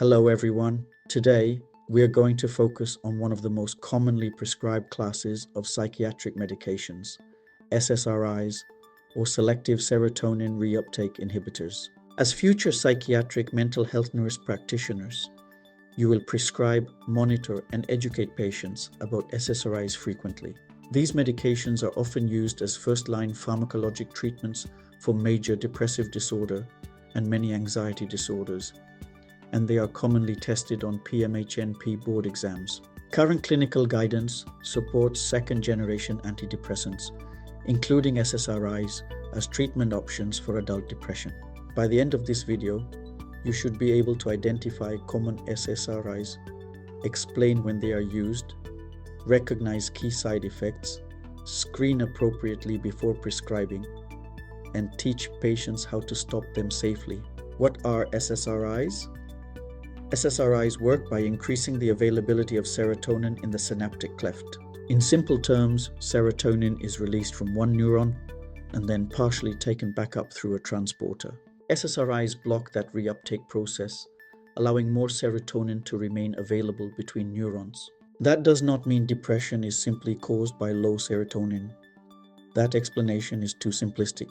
Hello everyone. Today, we are going to focus on one of the most commonly prescribed classes of psychiatric medications, SSRIs, or selective serotonin reuptake inhibitors. As future psychiatric mental health nurse practitioners, you will prescribe, monitor, and educate patients about SSRIs frequently. These medications are often used as first-line pharmacologic treatments for major depressive disorder and many anxiety disorders, and they are commonly tested on PMHNP board exams. Current clinical guidance supports second-generation antidepressants, including SSRIs, as treatment options for adult depression. By the end of this video, you should be able to identify common SSRIs, explain when they are used, recognize key side effects, screen appropriately before prescribing, and teach patients how to stop them safely. What are SSRIs? SSRIs work by increasing the availability of serotonin in the synaptic cleft. In simple terms, serotonin is released from one neuron and then partially taken back up through a transporter. SSRIs block that reuptake process, allowing more serotonin to remain available between neurons. That does not mean depression is simply caused by low serotonin. That explanation is too simplistic.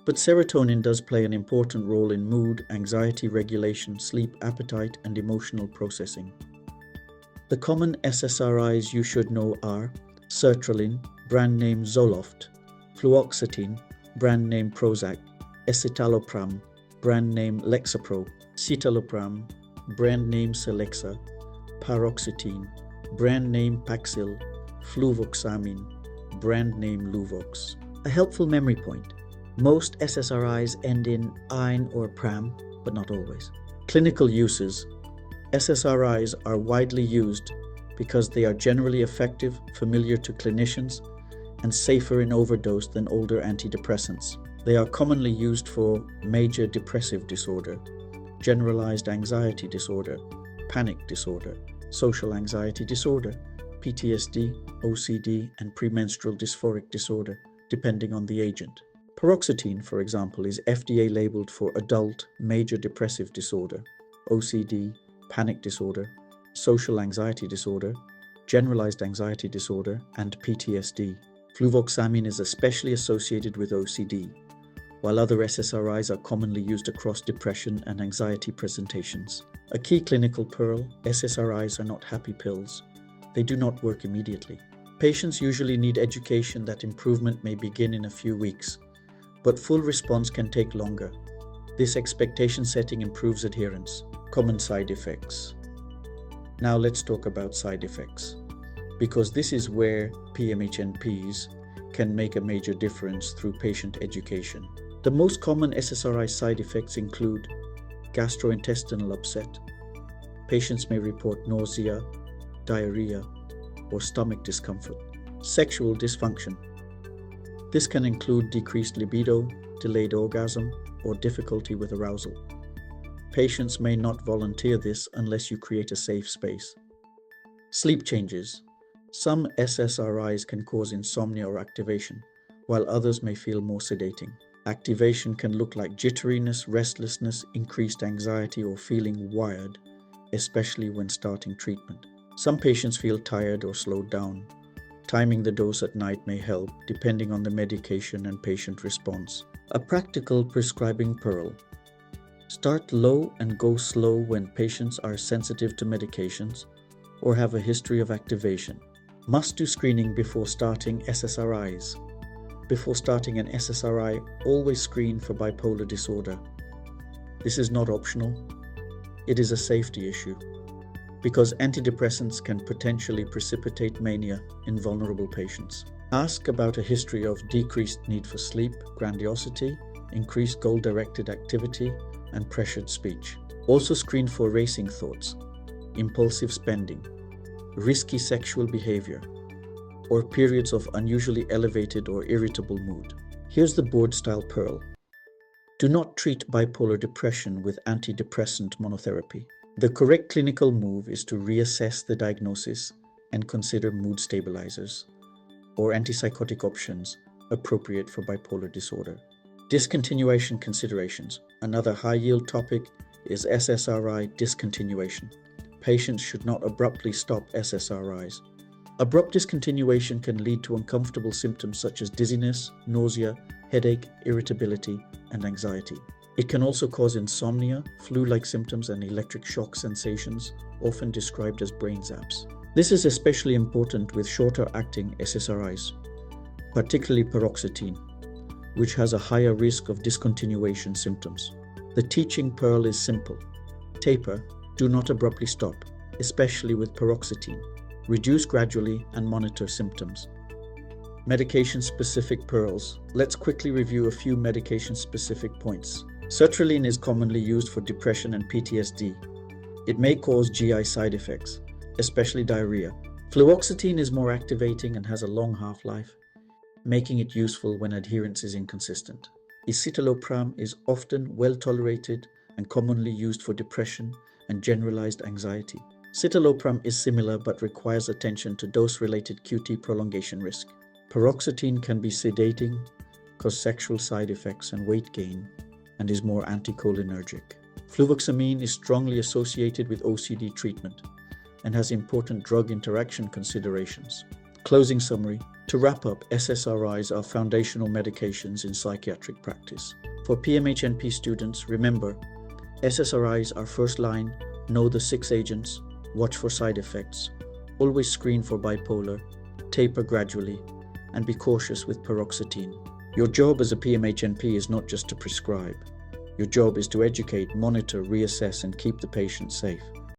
But serotonin does play an important role in mood, anxiety regulation, sleep, appetite, and emotional processing. The common SSRIs you should know are sertraline, brand name Zoloft, fluoxetine, brand name Prozac, escitalopram, brand name Lexapro, citalopram, brand name Celexa, paroxetine, brand name Paxil, fluvoxamine, brand name Luvox. A helpful memory point: most SSRIs end in -ine or -pram, but not always. Clinical uses: SSRIs are widely used because they are generally effective, familiar to clinicians, and safer in overdose than older antidepressants. They are commonly used for major depressive disorder, generalized anxiety disorder, panic disorder, social anxiety disorder, PTSD, OCD, and premenstrual dysphoric disorder, depending on the agent. Paroxetine, for example, is FDA labeled for adult major depressive disorder, OCD, panic disorder, social anxiety disorder, generalized anxiety disorder, and PTSD. Fluvoxamine is especially associated with OCD, while other SSRIs are commonly used across depression and anxiety presentations. A key clinical pearl: SSRIs are not happy pills. They do not work immediately. Patients usually need education that improvement may begin in a few weeks, but full response can take longer. This expectation setting improves adherence. Common side effects. Now let's talk about side effects, because this is where PMHNPs can make a major difference through patient education. The most common SSRI side effects include gastrointestinal upset. Patients may report nausea, diarrhea, or stomach discomfort. Sexual dysfunction. This can include decreased libido, delayed orgasm, or difficulty with arousal. Patients may not volunteer this unless you create a safe space. Sleep changes. Some SSRIs can cause insomnia or activation, while others may feel more sedating. Activation can look like jitteriness, restlessness, increased anxiety, or feeling wired, especially when starting treatment. Some patients feel tired or slowed down. Timing the dose at night may help, depending on the medication and patient response. A practical prescribing pearl: start low and go slow when patients are sensitive to medications or have a history of activation. Must do screening before starting SSRIs. Before starting an SSRI, always screen for bipolar disorder. This is not optional. It is a safety issue, because antidepressants can potentially precipitate mania in vulnerable patients. Ask about a history of decreased need for sleep, grandiosity, increased goal-directed activity, and pressured speech. Also screen for racing thoughts, impulsive spending, risky sexual behavior, or periods of unusually elevated or irritable mood. Here's the board-style pearl: do not treat bipolar depression with antidepressant monotherapy. The correct clinical move is to reassess the diagnosis and consider mood stabilizers or antipsychotic options appropriate for bipolar disorder. Discontinuation considerations. Another high-yield topic is SSRI discontinuation. Patients should not abruptly stop SSRIs. Abrupt discontinuation can lead to uncomfortable symptoms such as dizziness, nausea, headache, irritability, and anxiety. It can also cause insomnia, flu-like symptoms, and electric shock sensations, often described as brain zaps. This is especially important with shorter-acting SSRIs, particularly paroxetine, which has a higher risk of discontinuation symptoms. The teaching pearl is simple. Taper, do not abruptly stop, especially with paroxetine. Reduce gradually and monitor symptoms. Medication-specific pearls. Let's quickly review a few medication-specific points. Sertraline is commonly used for depression and PTSD. It may cause GI side effects, especially diarrhea. Fluoxetine is more activating and has a long half-life, making it useful when adherence is inconsistent. Escitalopram is often well tolerated and commonly used for depression and generalized anxiety. Citalopram is similar but requires attention to dose-related QT prolongation risk. Paroxetine can be sedating, cause sexual side effects and weight gain, and is more anticholinergic. Fluvoxamine is strongly associated with OCD treatment and has important drug interaction considerations. Closing summary. To wrap up, SSRIs are foundational medications in psychiatric practice. For PMHNP students, remember, SSRIs are first line, know the 6 agents, watch for side effects, always screen for bipolar, taper gradually, and be cautious with paroxetine. Your job as a PMHNP is not just to prescribe. Your job is to educate, monitor, reassess, and keep the patient safe.